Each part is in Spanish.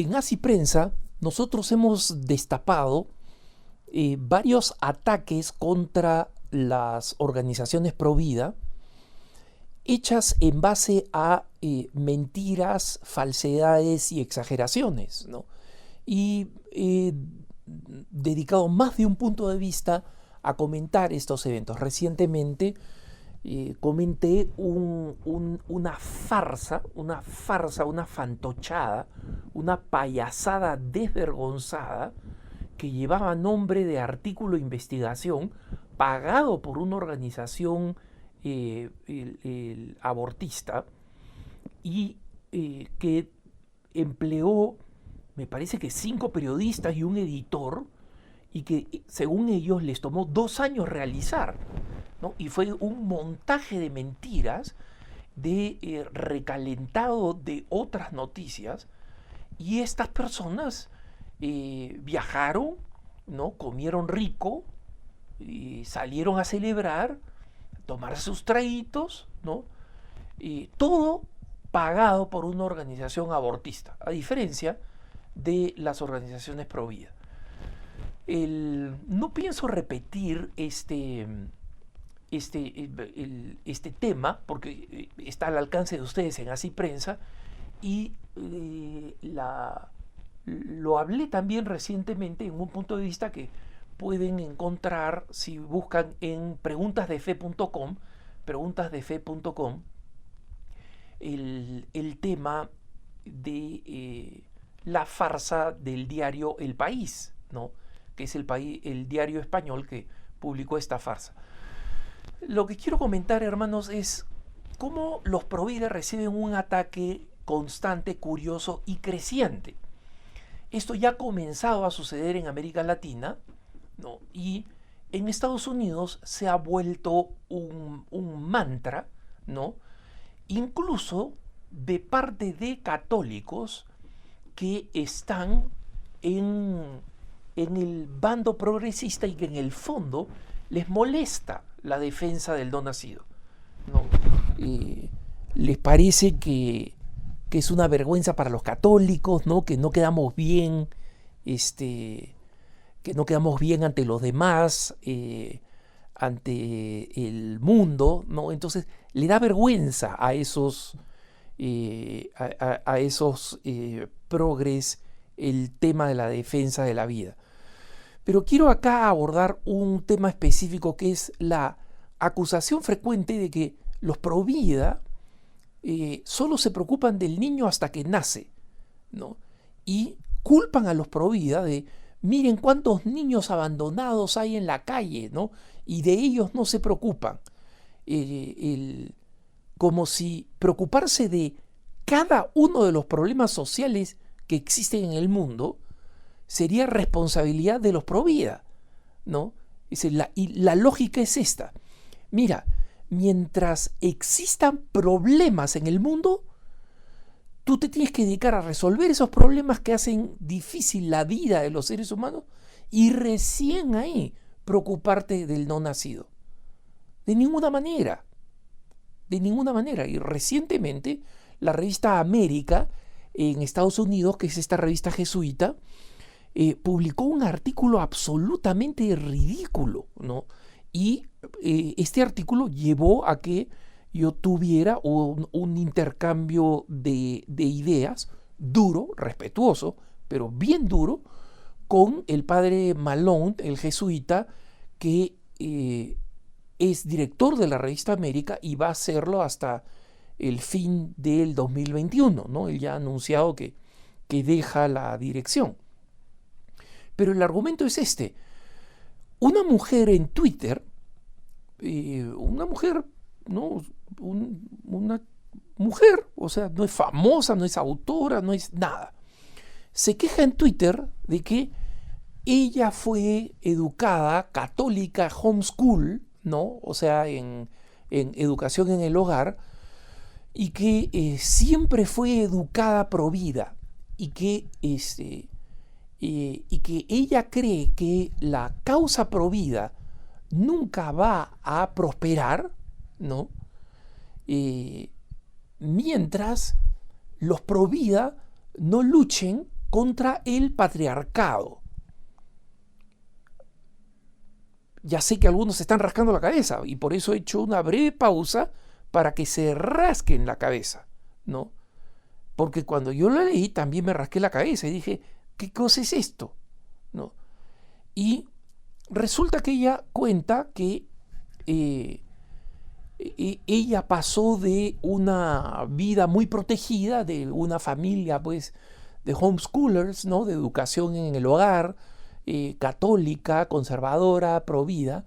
En Así Prensa nosotros hemos destapado varios ataques contra las organizaciones pro vida hechas en base a mentiras, falsedades y exageraciones, ¿no? Y he dedicado más de un punto de vista a comentar estos eventos. Recientemente comenté una farsa, una fantochada, una payasada desvergonzada que llevaba nombre de artículo de investigación pagado por una organización el abortista y que empleó, me parece que 5 periodistas y un editor, y que según ellos les tomó 2 años realizar, ¿no? Y fue un montaje de mentiras, de recalentado de otras noticias, y estas personas viajaron, ¿no? Comieron rico, salieron a celebrar, tomar sus traguitos, ¿no? Todo pagado por una organización abortista, a diferencia de las organizaciones pro vida. No pienso repetir este tema porque está al alcance de ustedes en Así Prensa, y lo hablé también recientemente en un punto de vista que pueden encontrar si buscan en preguntasdefe.com el tema de la farsa del diario El País, ¿no? Que es el diario español que publicó esta farsa. Lo que quiero comentar, hermanos, es cómo los provida reciben un ataque constante, curioso y creciente. Esto ya ha comenzado a suceder en América Latina, ¿no? Y en Estados Unidos se ha vuelto un mantra, ¿no? Incluso de parte de católicos que están en el bando progresista y que en el fondo les molesta la defensa del no nacido, ¿no? Les parece que es una vergüenza para los católicos, ¿no? Que no quedamos bien, que no quedamos bien ante los demás, ante el mundo, ¿no? Entonces le da vergüenza a esos progres el tema de la defensa de la vida. Pero quiero acá abordar un tema específico, que es la acusación frecuente de que los pro vida solo se preocupan del niño hasta que nace, ¿no? Y culpan a los pro vida de: miren cuántos niños abandonados hay en la calle, ¿no? Y de ellos no se preocupan. Como si preocuparse de cada uno de los problemas sociales que existen en el mundo sería responsabilidad de los pro vida, ¿no? Y la lógica es esta: mira, mientras existan problemas en el mundo, tú te tienes que dedicar a resolver esos problemas que hacen difícil la vida de los seres humanos, y recién ahí preocuparte del no nacido. De ninguna manera. De ninguna manera. Y recientemente la revista América en Estados Unidos, que es esta revista jesuita, publicó un artículo absolutamente ridículo, ¿no? Y este artículo llevó a que yo tuviera un intercambio de ideas duro, respetuoso, pero bien duro, con el padre Malone, el jesuita, que es director de la revista América y va a serlo hasta el fin del 2021, ¿no? Él ya ha anunciado que deja la dirección. Pero el argumento es este: una mujer en Twitter, una mujer, ¿no? Una mujer, o sea, no es famosa, no es autora, no es nada, se queja en Twitter de que ella fue educada católica, homeschool, ¿no? O sea, en educación en el hogar, y que siempre fue educada pro vida, y que ella cree que la causa pro vida nunca va a prosperar, ¿no? Mientras los pro vida no luchen contra el patriarcado. Ya sé que algunos se están rascando la cabeza y por eso he hecho una breve pausa para que se rasquen la cabeza, ¿no? Porque cuando yo lo leí también me rasqué la cabeza y dije, ¿qué cosa es esto? ¿No? Y resulta que ella cuenta que ella pasó de una vida muy protegida, de una familia pues de homeschoolers, ¿no? De educación en el hogar, católica, conservadora, provida,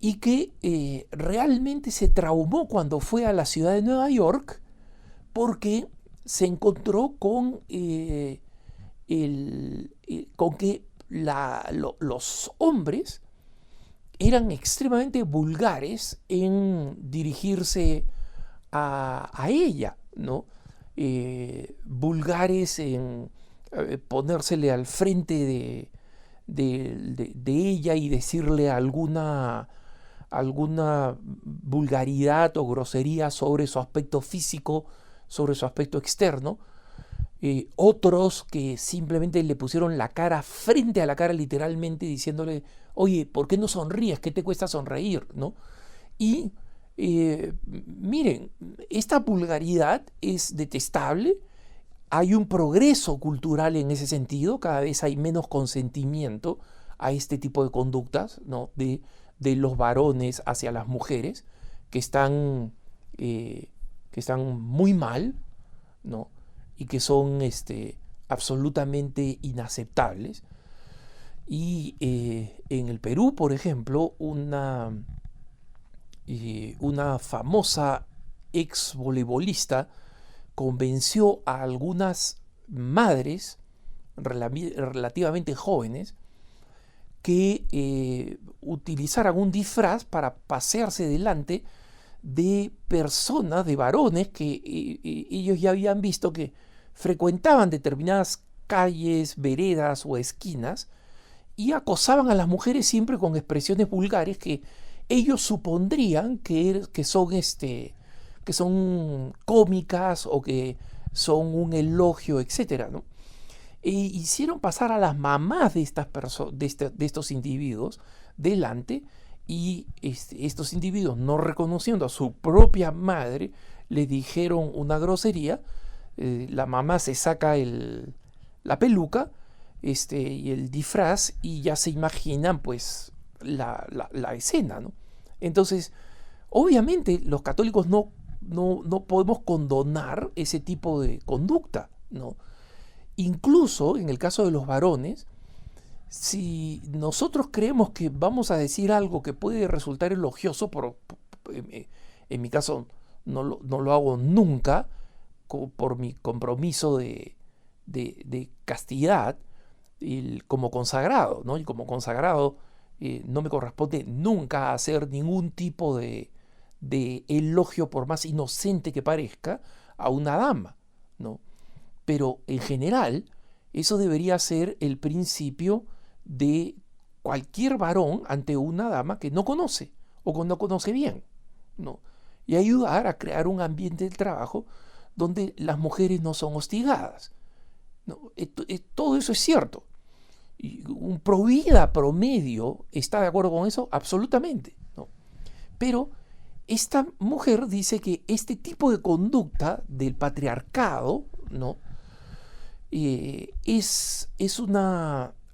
y que realmente se traumó cuando fue a la ciudad de Nueva York porque se encontró con, con que los hombres eran extremadamente vulgares en dirigirse a ella, ¿no? Vulgares en ponérsele al frente de ella y decirle alguna vulgaridad o grosería sobre su aspecto físico, sobre su aspecto externo. Otros que simplemente le pusieron la cara frente a la cara literalmente diciéndole, oye, ¿por qué no sonríes? ¿Qué te cuesta sonreír? ¿No? Y miren, esta vulgaridad es detestable. Hay un progreso cultural en ese sentido, cada vez hay menos consentimiento a este tipo de conductas, ¿no? de los varones hacia las mujeres, que están muy mal, ¿no? Y que son absolutamente inaceptables. Y en el Perú, por ejemplo, una famosa ex voleibolista convenció a algunas madres relativamente jóvenes que utilizaran un disfraz para pasearse delante de personas, de varones que ellos ya habían visto que frecuentaban determinadas calles, veredas o esquinas y acosaban a las mujeres siempre con expresiones vulgares que ellos supondrían que son cómicas o que son un elogio, etcétera, ¿no? Hicieron pasar a las mamás de estos individuos delante y estos individuos, no reconociendo a su propia madre, le dijeron una grosería. La mamá se saca la peluca y el disfraz y ya se imaginan pues la escena, ¿no? Entonces, obviamente los católicos no podemos condonar ese tipo de conducta, ¿no? Incluso en el caso de los varones, si nosotros creemos que vamos a decir algo que puede resultar elogioso, en mi caso no lo hago nunca, por mi compromiso de castidad como consagrado, ¿no? Y como consagrado no me corresponde nunca hacer ningún tipo de elogio, por más inocente que parezca, a una dama, ¿no? Pero en general, eso debería ser el principio de cualquier varón ante una dama que no conoce o que no conoce bien, ¿no? Y ayudar a crear un ambiente de trabajo donde las mujeres no son hostigadas, ¿no? Todo eso es cierto. Y un provida promedio está de acuerdo con eso, absolutamente, ¿no? Pero esta mujer dice que este tipo de conducta del patriarcado, ¿no? Es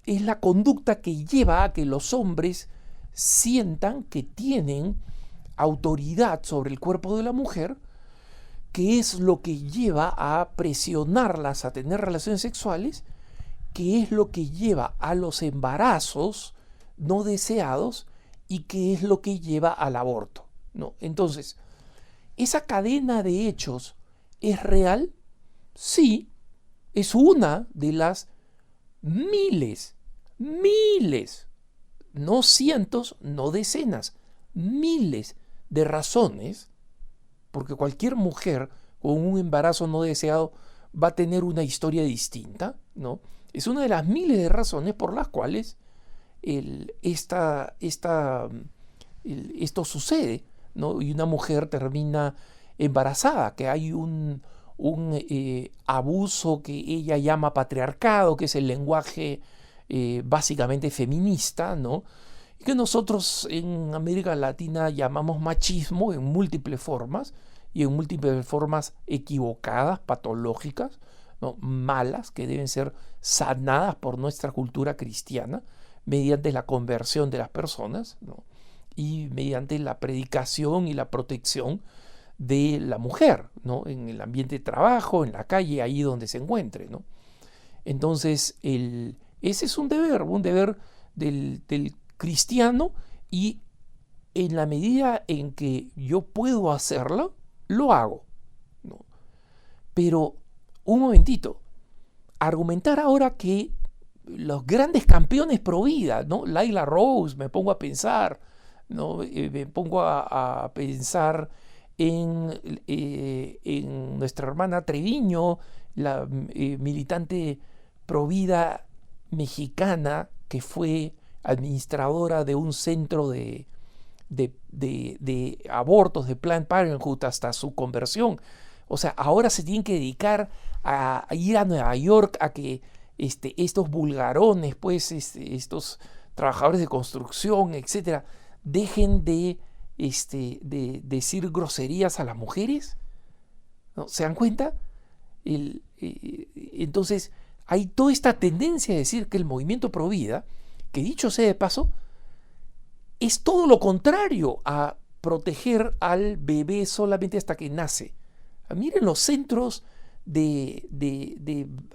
la conducta que lleva a que los hombres sientan que tienen autoridad sobre el cuerpo de la mujer, que es lo que lleva a presionarlas a tener relaciones sexuales, que es lo que lleva a los embarazos no deseados y que es lo que lleva al aborto, ¿no? Entonces, ¿esa cadena de hechos es real? Sí, es una de las miles, no cientos, no decenas, miles de razones, porque cualquier mujer con un embarazo no deseado va a tener una historia distinta, ¿no? Es una de las miles de razones por las cuales esto sucede, ¿no? Y una mujer termina embarazada, que hay un un abuso que ella llama patriarcado, que es el lenguaje básicamente feminista, ¿no? Y que nosotros en América Latina llamamos machismo en múltiples formas, y en múltiples formas equivocadas, patológicas, ¿no? Malas, que deben ser sanadas por nuestra cultura cristiana mediante la conversión de las personas, ¿no? Y mediante la predicación y la protección de la mujer, ¿no? En el ambiente de trabajo, en la calle, ahí donde se encuentre, ¿no? Entonces, ese es un deber del cristiano, y en la medida en que yo puedo hacerlo, lo hago, ¿no? Pero, un momentito, argumentar ahora que los grandes campeones pro vida, ¿no? Layla Rose, me pongo a pensar, ¿no? Me pongo a pensar en nuestra hermana Treviño, la militante pro vida mexicana que fue administradora de un centro de abortos de Planned Parenthood hasta su conversión. O sea, ahora se tienen que dedicar a ir a Nueva York a que estos vulgarones, pues, estos trabajadores de construcción, etcétera, dejen de decir groserías a las mujeres, ¿no? ¿Se dan cuenta? Entonces, hay toda esta tendencia a decir que el movimiento pro vida, que dicho sea de paso, es todo lo contrario a proteger al bebé solamente hasta que nace. Miren los centros de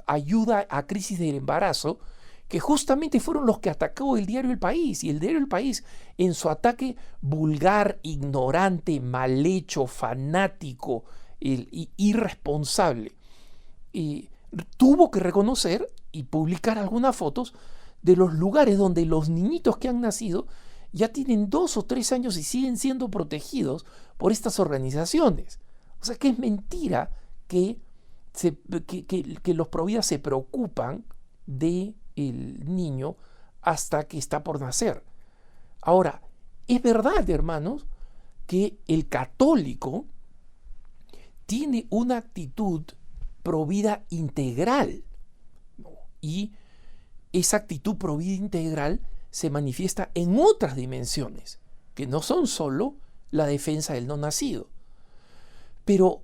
ayuda a crisis del embarazo, que justamente fueron los que atacó el diario El País, y el diario El País, en su ataque vulgar, ignorante, mal hecho, fanático y irresponsable, tuvo que reconocer y publicar algunas fotos de los lugares donde los niñitos que han nacido ya tienen 2 o 3 años y siguen siendo protegidos por estas organizaciones. O sea, que es mentira que los providas se preocupan del niño hasta que está por nacer. Ahora, es verdad, hermanos, que el católico tiene una actitud provida integral, ¿no? Y esa actitud provida integral se manifiesta en otras dimensiones, que no son solo la defensa del no nacido. Pero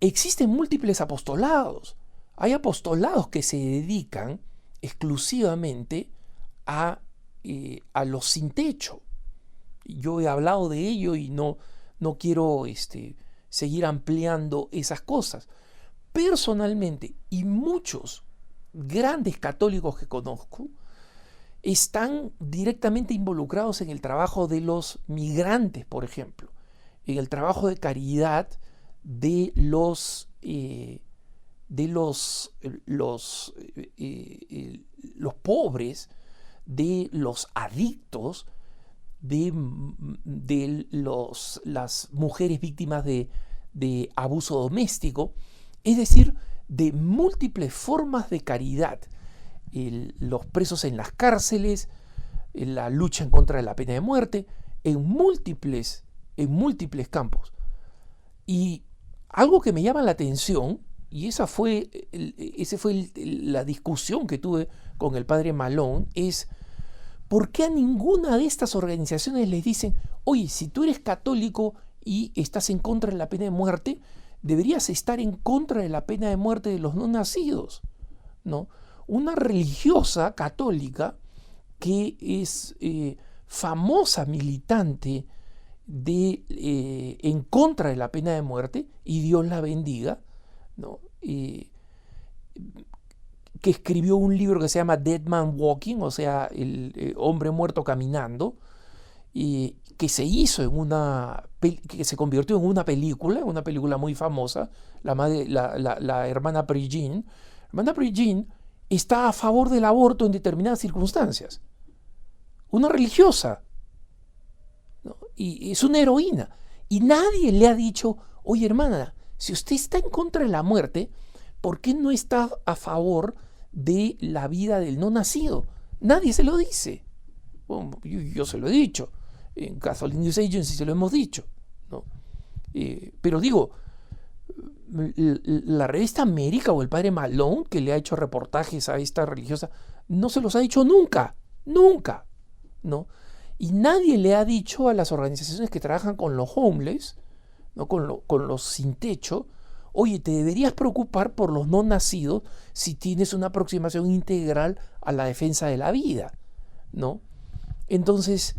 existen múltiples apostolados. Hay apostolados que se dedican exclusivamente a los sin techo. Yo he hablado de ello y no quiero seguir ampliando esas cosas. Personalmente, y muchos grandes católicos que conozco están directamente involucrados en el trabajo de los migrantes, por ejemplo, en el trabajo de caridad de los pobres, de los adictos, de las mujeres víctimas de abuso doméstico, es decir, de múltiples formas de caridad. Los presos en las cárceles, la lucha en contra de la pena de muerte, en múltiples campos. Y algo que me llama la atención, y esa fue la discusión que tuve con el padre Malone, es ¿por qué a ninguna de estas organizaciones les dicen, oye, si tú eres católico y estás en contra de la pena de muerte, deberías estar en contra de la pena de muerte de los no nacidos, ¿no? Una religiosa católica que es famosa militante en contra de la pena de muerte, y Dios la bendiga, ¿no? Que escribió un libro que se llama Dead Man Walking, o sea, el hombre muerto caminando, que se convirtió en una película muy famosa, la hermana Brigitte. La hermana Brigitte está a favor del aborto en determinadas circunstancias. Una religiosa, ¿no? Y es una heroína. Y nadie le ha dicho, oye, hermana, si usted está en contra de la muerte, ¿por qué no está a favor de la vida del no nacido? Nadie se lo dice. Bueno, yo se lo he dicho. En Catholic News Agency se lo hemos dicho, ¿no? Pero digo, la revista América o el padre Malone, que le ha hecho reportajes a esta religiosa, no se los ha dicho nunca, nunca, ¿no? Y nadie le ha dicho a las organizaciones que trabajan con los homeless, ¿no? Con los sin techo, oye, te deberías preocupar por los no nacidos si tienes una aproximación integral a la defensa de la vida, ¿no? Entonces,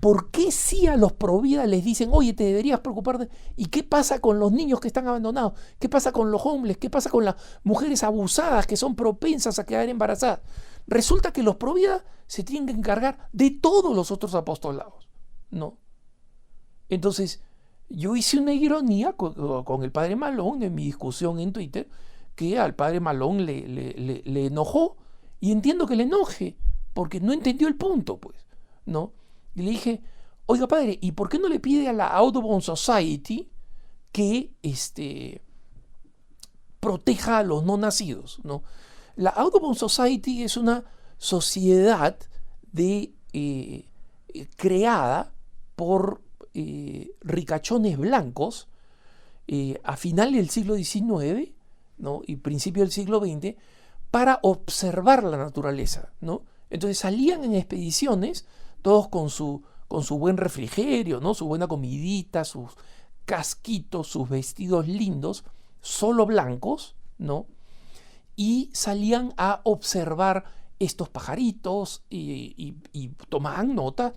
¿por qué sí a los provida les dicen, oye, te deberías preocupar ¿Y qué pasa con los niños que están abandonados? ¿Qué pasa con los homeless? ¿Qué pasa con las mujeres abusadas que son propensas a quedar embarazadas? Resulta que los provida se tienen que encargar de todos los otros apostolados, ¿no? Entonces, yo hice una ironía con el padre Malone en mi discusión en Twitter, que al padre Malone le enojó, y entiendo que le enoje, porque no entendió el punto, pues, ¿no? Y le dije, oiga padre, ¿y por qué no le pide a la Audubon Society que proteja a los no nacidos, ¿no? La Audubon Society es una sociedad creada por ricachones blancos a finales del siglo XIX, ¿no? Y principio del siglo XX, para observar la naturaleza, ¿no? Entonces salían en expediciones, todos con su buen refrigerio, ¿no? Su buena comidita, sus casquitos, sus vestidos lindos, solo blancos, ¿no? Y salían a observar estos pajaritos y tomaban notas.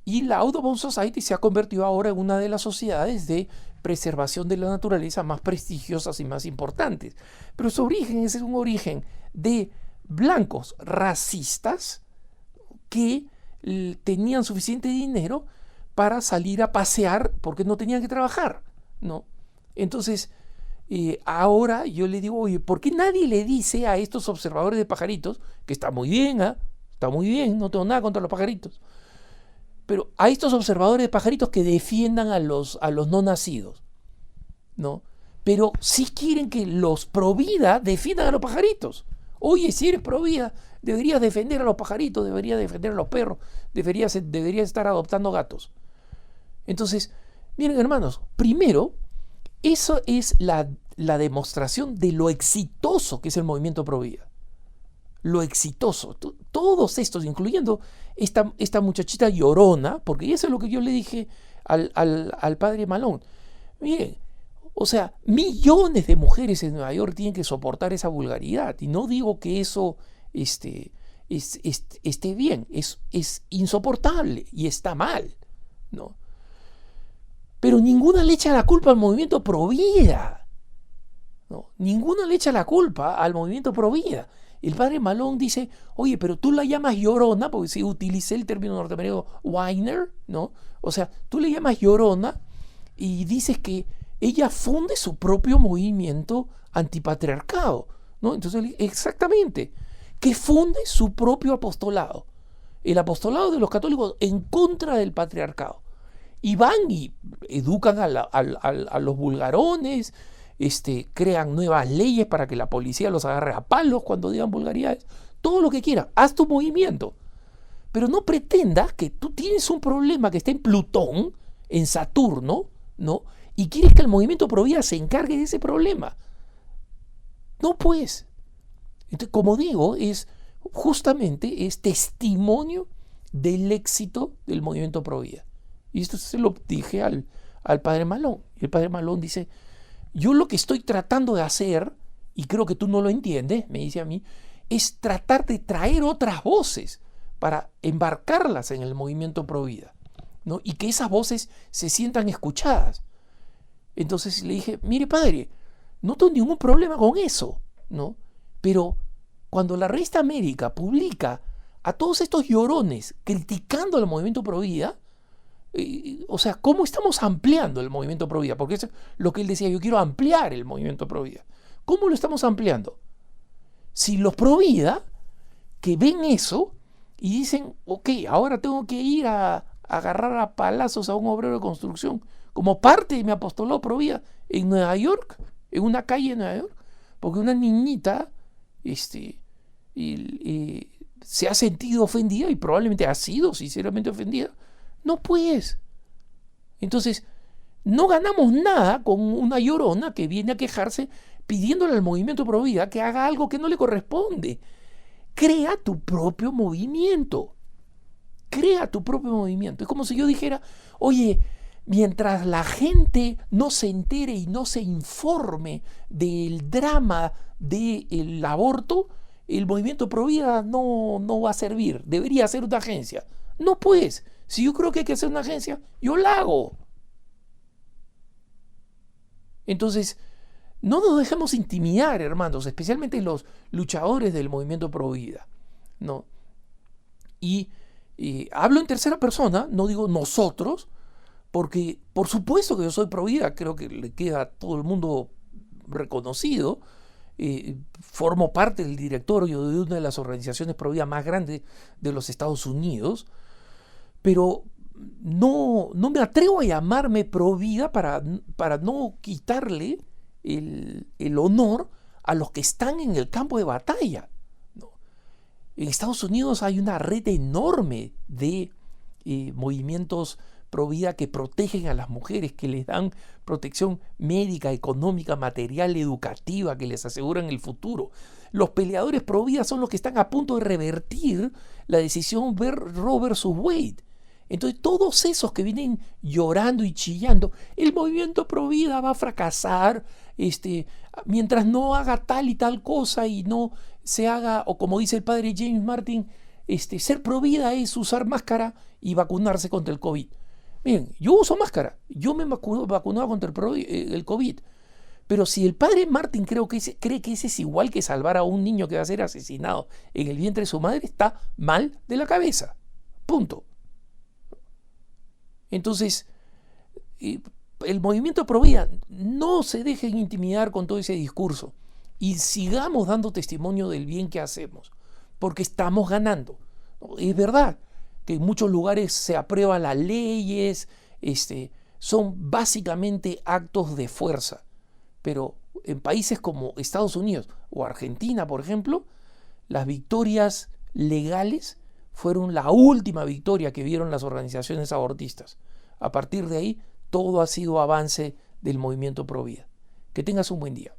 Y la Audubon Society se ha convertido ahora en una de las sociedades de preservación de la naturaleza más prestigiosas y más importantes. Pero su origen es un origen de blancos racistas que tenían suficiente dinero para salir a pasear porque no tenían que trabajar, ¿no? Entonces, ahora yo le digo, oye, ¿por qué nadie le dice a estos observadores de pajaritos, que está muy bien, está muy bien, no tengo nada contra los pajaritos, pero a estos observadores de pajaritos que defiendan a los no nacidos, ¿no? Pero sí quieren que los provida defiendan a los pajaritos. Oye, si eres provida, deberías defender a los pajaritos, deberías defender a los perros, deberías estar adoptando gatos. Entonces, miren hermanos, primero, eso es la demostración de lo exitoso que es el movimiento provida. Lo exitoso. Todos estos, incluyendo esta muchachita llorona, porque eso es lo que yo le dije al padre Malone. Miren, o sea, millones de mujeres en Nueva York tienen que soportar esa vulgaridad. Y no digo que eso esté bien, es insoportable y está mal, ¿no? Pero ninguna le echa la culpa al movimiento provida, ¿no? Ninguna le echa la culpa al movimiento provida. El padre Malone dice, oye, pero tú la llamas llorona, porque si utilicé el término norteamericano whiner, ¿no? O sea, tú le llamas llorona y dices que ella funde su propio movimiento antipatriarcado, ¿no? Entonces, exactamente, que funde su propio apostolado, el apostolado de los católicos en contra del patriarcado. Y van y educan a los vulgarones, crean nuevas leyes para que la policía los agarre a palos cuando digan vulgaridades, todo lo que quieran, haz tu movimiento. Pero no pretendas que tú tienes un problema que está en Plutón, en Saturno, ¿no? Y quieres que el movimiento provida se encargue de ese problema. No, pues. Entonces, como digo, justamente es testimonio del éxito del movimiento provida. Y esto se lo dije al padre Malone. Y el padre Malone dice, yo lo que estoy tratando de hacer, y creo que tú no lo entiendes, me dice a mí, es tratar de traer otras voces para embarcarlas en el movimiento provida, ¿no? Y que esas voces se sientan escuchadas. Entonces le dije, mire padre, no tengo ningún problema con eso, ¿no? Pero cuando la revista América publica a todos estos llorones criticando al movimiento provida, o sea, ¿cómo estamos ampliando el movimiento provida? Porque es lo que él decía, yo quiero ampliar el movimiento provida. ¿Cómo lo estamos ampliando? Si los provida que ven eso y dicen, ok, ahora tengo que ir a agarrar a palazos a un obrero de construcción como parte de mi apostolado provida en Nueva York, en una calle de Nueva York, porque una niñita se ha sentido ofendida y probablemente ha sido sinceramente ofendida. No, pues. Entonces, No ganamos nada con una llorona que viene a quejarse pidiéndole al movimiento Pro Vida que haga algo que no le corresponde. Crea tu propio movimiento. Crea tu propio movimiento. Es como si yo dijera, oye, mientras la gente no se entere y no se informe del drama del aborto, el movimiento Pro Vida no va a servir. Debería ser una agencia. No, pues, si yo creo que hay que hacer una agencia, yo la hago. Entonces, no nos dejemos intimidar, hermanos, especialmente los luchadores del movimiento Pro Vida, ¿no? Y hablo en tercera persona, no digo nosotros, porque por supuesto que yo soy pro vida, creo que le queda a todo el mundo reconocido. Formo parte del directorio de una de las organizaciones pro vida más grandes de los Estados Unidos, pero no me atrevo a llamarme pro vida para no quitarle el honor a los que están en el campo de batalla. En Estados Unidos hay una red enorme de movimientos pro vida que protegen a las mujeres, que les dan protección médica, económica, material, educativa, que les aseguran el futuro. Los peleadores pro vida son los que están a punto de revertir la decisión Roe versus Wade. Entonces todos esos que vienen llorando y chillando, el movimiento pro vida va a fracasar mientras no haga tal y tal cosa y no se haga, o como dice el padre James Martin, ser pro vida es usar máscara y vacunarse contra el COVID. Miren, yo uso máscara, yo me vacunaba contra el COVID, pero si el padre Martin cree que ese es igual que salvar a un niño que va a ser asesinado en el vientre de su madre, está mal de la cabeza. Punto. Entonces, el movimiento pro vida, no se dejen intimidar con todo ese discurso y sigamos dando testimonio del bien que hacemos, porque estamos ganando. Es verdad que en muchos lugares se aprueban las leyes, son básicamente actos de fuerza, pero en países como Estados Unidos o Argentina, por ejemplo, las victorias legales fueron la última victoria que vieron las organizaciones abortistas. A partir de ahí, todo ha sido avance del movimiento pro vida. Que tengas un buen día.